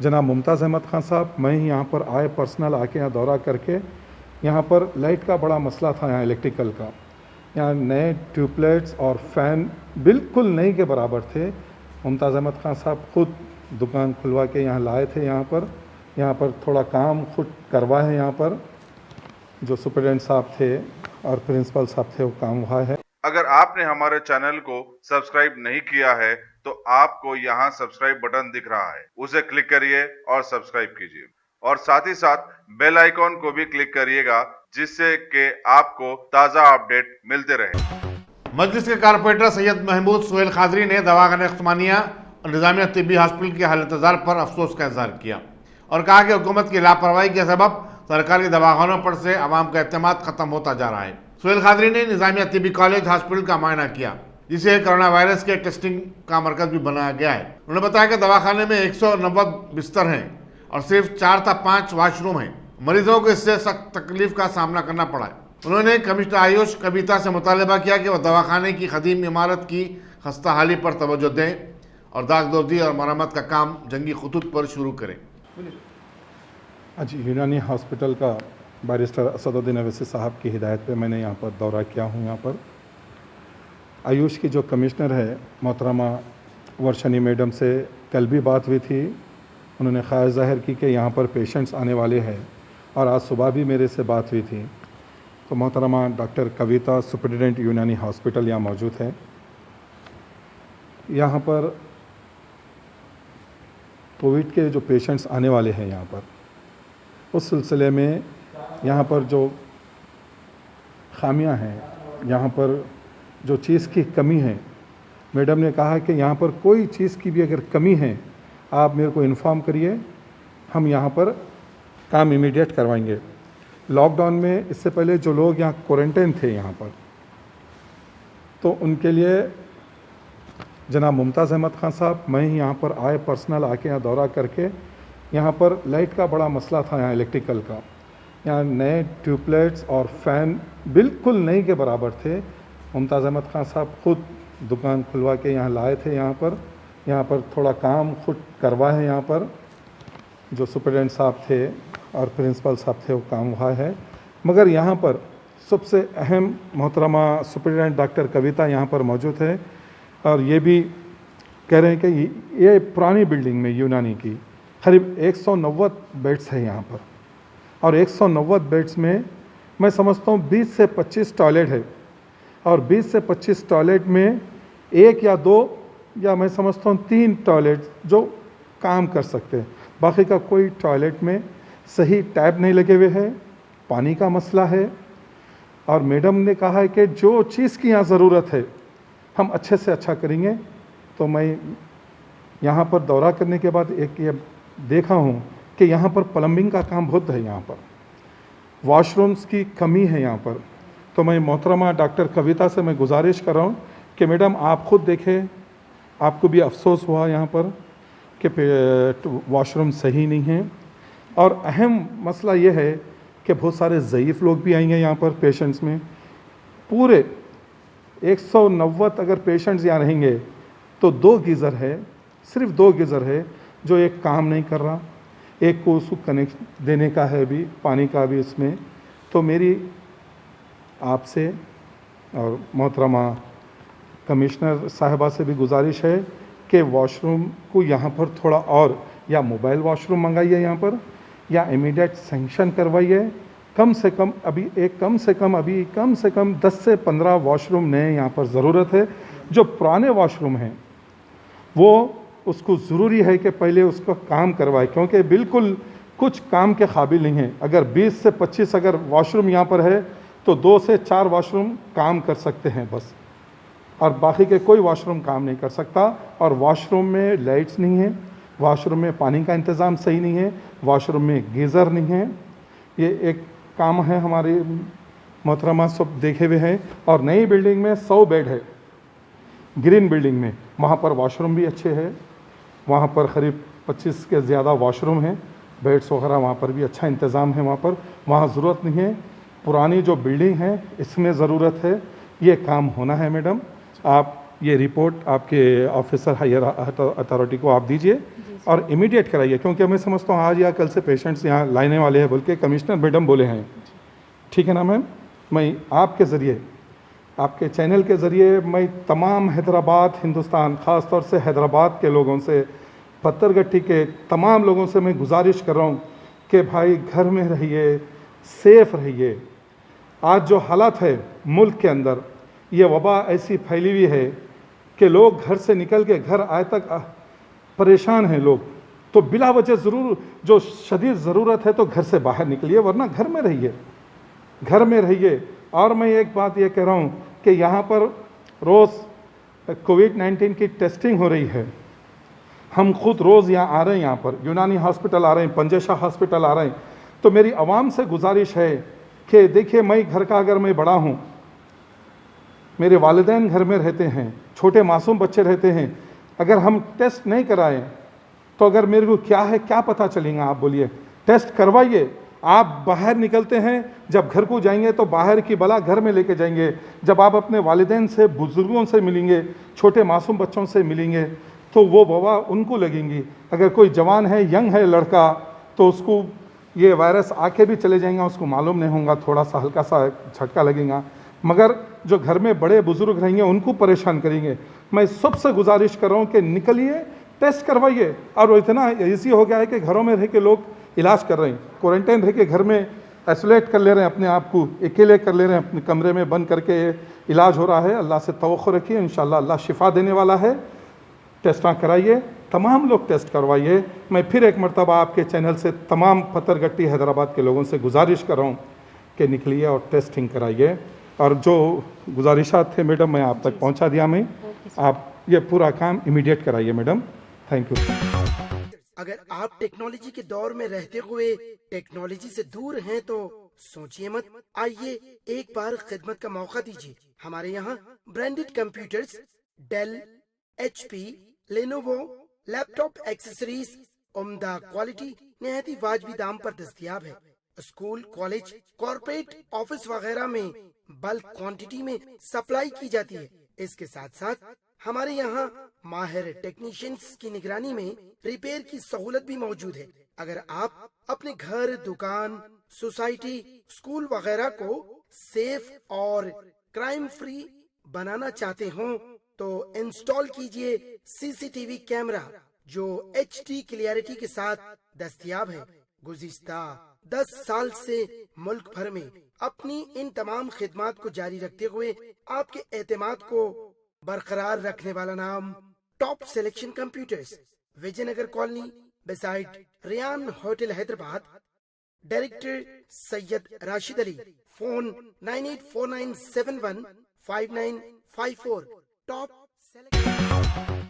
जनाब मुमताज़ अहमद ख़ान साहब, मैं ही यहाँ पर आए पर्सनल आके यहाँ दौरा करके, यहाँ पर लाइट का बड़ा मसला था यहाँ इलेक्ट्रिकल का। यहाँ नए ट्यूबलाइट्स और फ़ैन बिल्कुल नहीं के बराबर थे। मुमताज़ अहमद ख़ान साहब खुद दुकान खुलवा के यहाँ लाए थे। यहाँ पर थोड़ा काम खुद करवाए हैं। यहाँ पर जो सुपरिटेंडेंट साहब थे और प्रिंसिपल साहब थे वो काम हुआ है। अगर आपने हमारे चैनल को सब्सक्राइब नहीं किया है तो आपको यहाँ सब्सक्राइब बटन दिख रहा है, उसे क्लिक करिए और सब्सक्राइब कीजिए और साथ ही साथ बेल आइकॉन को भी क्लिक करिएगा जिससे कि आपको ताज़ा अपडेट मिलते रहे। मजलिस के कारपोरेटर सैयद महमूद सुहेल खादरी ने दवाखाना उस्मानिया और निज़ामिया तिब्बी हॉस्पिटल के हालत-ए-ज़ार पर अफसोस का इज़हार किया और कहा कि हुकूमत की लापरवाही के सबब सरकारी दवाखानों पर से आवाम का एतमाद खत्म होता जा रहा है। सुहेल खादरी ने निज़ामिया तिब्बी कॉलेज हॉस्पिटल का मायना किया जिसे कोरोना वायरस के टेस्टिंग का मरकज भी बनाया गया है। उन्होंने बताया कि दवाखाने में 190 बिस्तर हैं और सिर्फ 4 था 5 वाशरूम हैं। मरीजों को इससे सख्त तकलीफ का सामना करना पड़ा है। उन्होंने कमिश्नर आयुष कविता से मुतालबा किया कि वह दवाखाने की कदीम इमारत की खस्ता हाली पर तवज्जो दें और दागदोजी और मरम्मत का काम जंगी खतूत पर शुरू करें। आज यूनानी हॉस्पिटल का बैरिस्टर असदुद्दीन अवैसी साहब की हिदायत पे मैंने यहाँ पर दौरा किया हूँ। यहाँ पर आयुष की जो कमिश्नर है मोहतरमा वर्षनी मैडम से कल भी बात हुई थी। उन्होंने ख्याल ज़ाहिर की कि यहाँ पर पेशेंट्स आने वाले हैं और आज सुबह भी मेरे से बात हुई थी। तो मोहतरमा डॉक्टर कविता सुपरिटेंडेंट यूनानी हॉस्पिटल यहाँ मौजूद है। यहाँ पर कोविड के जो पेशेंट्स आने वाले हैं यहाँ पर, उस सिलसिले में यहाँ पर जो खामियां हैं, यहाँ पर जो चीज़ की कमी है, मैडम ने कहा कि यहाँ पर कोई चीज़ की भी अगर कमी है आप मेरे को इन्फॉर्म करिए, हम यहाँ पर काम इमीडिएट करवाएंगे। लॉकडाउन में इससे पहले जो लोग यहाँ क्वारंटाइन थे यहाँ पर, तो उनके लिए जनाब मुमताज़ अहमद ख़ान साहब, मैं ही यहाँ पर आए पर्सनल आके यहाँ दौरा करके, यहाँ पर लाइट का बड़ा मसला था यहाँ इलेक्ट्रिकल का। यहाँ नए ट्यूबलाइट्स और फ़ैन बिल्कुल नहीं के बराबर थे। मुमताज़ अहमद ख़ान साहब खुद दुकान खुलवा के यहाँ लाए थे। यहाँ पर थोड़ा काम खुद करवाए हैं। यहाँ पर जो सुपरिटेंडेंट साहब थे और प्रिंसिपल साहब थे वो काम हुआ है। मगर यहाँ पर सबसे अहम मोहतरमा सुपरिटेंडेंट डॉक्टर कविता यहाँ पर मौजूद है और ये भी कह रहे हैं कि ये पुरानी बिल्डिंग में यूनानी की करीब 190 बेड्स है यहाँ पर और 190 बेड्स में मैं समझता हूँ 20 से 25 टॉयलेट है और 20 से 25 टॉयलेट में 1 या 2 या मैं समझता हूँ 3 टॉयलेट जो काम कर सकते हैं। बाकी का कोई टॉयलेट में सही टैप नहीं लगे हुए हैं, पानी का मसला है। और मैडम ने कहा है कि जो चीज़ की यहाँ ज़रूरत है हम अच्छे से अच्छा करेंगे। तो मैं यहाँ पर दौरा करने के बाद एक ये देखा हूँ कि यहाँ पर प्लम्बिंग का काम बहुत है, यहाँ पर वॉशरूम्स की कमी है यहाँ पर। तो मैं मोहतरमा डॉक्टर कविता से मैं गुजारिश कर रहा हूँ कि मैडम आप ख़ुद देखें, आपको भी अफसोस हुआ यहाँ पर कि वॉशरूम सही नहीं है। और अहम मसला ये है कि बहुत सारे ज़ईफ़ लोग भी आएंगे यहाँ पर पेशेंट्स में। पूरे 190 अगर पेशेंट्स यहाँ रहेंगे तो 2 गीज़र है, सिर्फ 2 गीज़र है जो एक काम नहीं कर रहा, एक को उसको कनेक्ट देने का है भी, पानी का भी इसमें। तो मेरी आपसे और मोहतरमा कमिश्नर साहिबा से भी गुजारिश है कि वॉशरूम को यहाँ पर थोड़ा और या मोबाइल वॉशरूम मंगाइए यहाँ पर या इमीडिएट सेंक्शन करवाइए। कम से कम अभी 10 से 15 वॉशरूम नए यहाँ पर ज़रूरत है। जो पुराने वॉशरूम हैं वो उसको ज़रूरी है कि पहले उसको काम करवाए, क्योंकि बिल्कुल कुछ काम के काबिल नहीं है। अगर 20 से 25 अगर वॉशरूम यहाँ पर है तो 2 से 4 वॉशरूम काम कर सकते हैं बस, और बाकी के कोई वॉशरूम काम नहीं कर सकता। और वॉशरूम में लाइट्स नहीं है, वॉशरूम में पानी का इंतज़ाम सही नहीं है, वॉशरूम में गीज़र नहीं है। ये एक काम है हमारे मोहतरमा सब देखे हुए हैं। और नई बिल्डिंग में 100 बेड है, ग्रीन बिल्डिंग में, वहाँ पर वॉशरूम भी अच्छे हैं, वहाँ पर करीब 25 के ज़्यादा वॉशरूम हैं, बेड्स वगैरह वहाँ पर भी अच्छा इंतज़ाम है। वहाँ ज़रूरत नहीं है। पुरानी जो बिल्डिंग है इसमें ज़रूरत है, ये काम होना है। मैडम आप ये रिपोर्ट आपके ऑफिसर हायर अथॉरिटी को आप दीजिए और इमीडिएट कराइए, क्योंकि मैं समझता हूँ आज या कल से पेशेंट्स यहाँ लाने वाले हैं बोल के कमिश्नर मैडम बोले हैं। ठीक है ना मैम? मैं आपके ज़रिए, आपके चैनल के ज़रिए मैं तमाम हैदराबाद, हिंदुस्तान, ख़ास तौर से हैदराबाद के लोगों से, पत्थरगट्टी के तमाम लोगों से मैं गुजारिश कर रहा हूँ कि भाई घर में रहिए, सेफ़ रहिए। आज जो हालात है मुल्क के अंदर, ये वबा ऐसी फैली हुई है कि लोग घर से निकल के घर आए तक परेशान हैं लोग। तो बिला वजह ज़रूर जो शदीद ज़रूरत है तो घर से बाहर निकलिए, वरना घर में रहिए, घर में रहिए। और मैं एक बात ये कह रहा हूँ कि यहाँ पर रोज़ कोविड-19 की टेस्टिंग हो रही है। हम खुद रोज़ यहाँ आ रहे हैं, यहाँ पर यूनानी हॉस्पिटल आ रहे हैं, पंजेशा हॉस्पिटल आ रहे हैं। तो मेरी आवाम से गुजारिश है कि देखिए, मैं घर का अगर मैं बड़ा हूँ, मेरे वालिदैन घर में रहते हैं, छोटे मासूम बच्चे रहते हैं, अगर हम टेस्ट नहीं कराएं तो अगर मेरे को क्या है क्या पता चलेगा? आप बोलिए, टेस्ट करवाइए। आप बाहर निकलते हैं, जब घर को जाएंगे तो बाहर की बला घर में लेके जाएंगे। जब आप अपने वालिदैन से, बुज़ुर्गों से मिलेंगे, छोटे मासूम बच्चों से मिलेंगे, तो वो वबा उनको लगेंगी। अगर कोई जवान है, यंग है लड़का, तो उसको ये वायरस आके भी चले जाएंगे, उसको मालूम नहीं होगा, थोड़ा सा हल्का सा झटका लगेगा। मगर जो घर में बड़े बुजुर्ग रहेंगे उनको परेशान करेंगे। मैं सबसे गुजारिश कर रहा हूँ कि निकलिए, टेस्ट करवाइए। और इतना ईजी हो गया है कि घरों में रह के लोग इलाज कर रहे हैं, क्वारंटाइन रह के घर में आइसोलेट कर ले रहे हैं अपने आप को, अकेले कर ले रहे हैं, अपने कमरे में बंद करके इलाज हो रहा है। अल्लाह से तवक्कुल रखिए, इंशाअल्लाह अल्लाह शिफा देने वाला है। टेस्टां कराइए, तमाम लोग टेस्ट करवाइए। मैं फिर एक मरतबा आपके चैनल से तमाम पत्थरगट्टी हैदराबाद के लोगों से गुजारिश कर रहा हूँ कि निकलिए और टेस्टिंग कराइए। और जो गुजारिशात थे मैडम, मैं आप तक पहुँचा दिया। मैं आप ये पूरा काम इमीडिएट कराइए मैडम। Thank you. अगर आप टेक्नोलॉजी के दौर में रहते हुए टेक्नोलॉजी से दूर हैं तो सोचिए मत, आइए एक बार खिदमत का मौका दीजिए। हमारे यहाँ branded computers, Dell, HP, Lenovo, laptop accessories उम्दा क्वालिटी, निहायत ही वाजबी दाम पर दस्तयाब है। स्कूल, कॉलेज, कॉर्पोरेट, ऑफिस वगैरह में बल्क क्वांटिटी में सप्लाई की जाती है। इसके साथ साथ हमारे यहाँ माहिर टेक्नीशियंस की निगरानी में रिपेयर की सहूलत भी मौजूद है। अगर आप अपने घर, दुकान, सोसाइटी, स्कूल वगैरह को सेफ और क्राइम फ्री बनाना चाहते हो तो इंस्टॉल कीजिए CCTV कैमरा जो HD क्लियरिटी के साथ दस्तयाब है। गुज़िश्ता 10 साल से मुल्क भर में अपनी इन तमाम खिदमात को जारी रखते हुए आपके एतमाद को बरकरार रखने वाला नाम top selection computers, Vijayanagar colony, beside Riyan hotel, Hyderabad. Director Syed Rashid Ali. Phone 9849715954। Top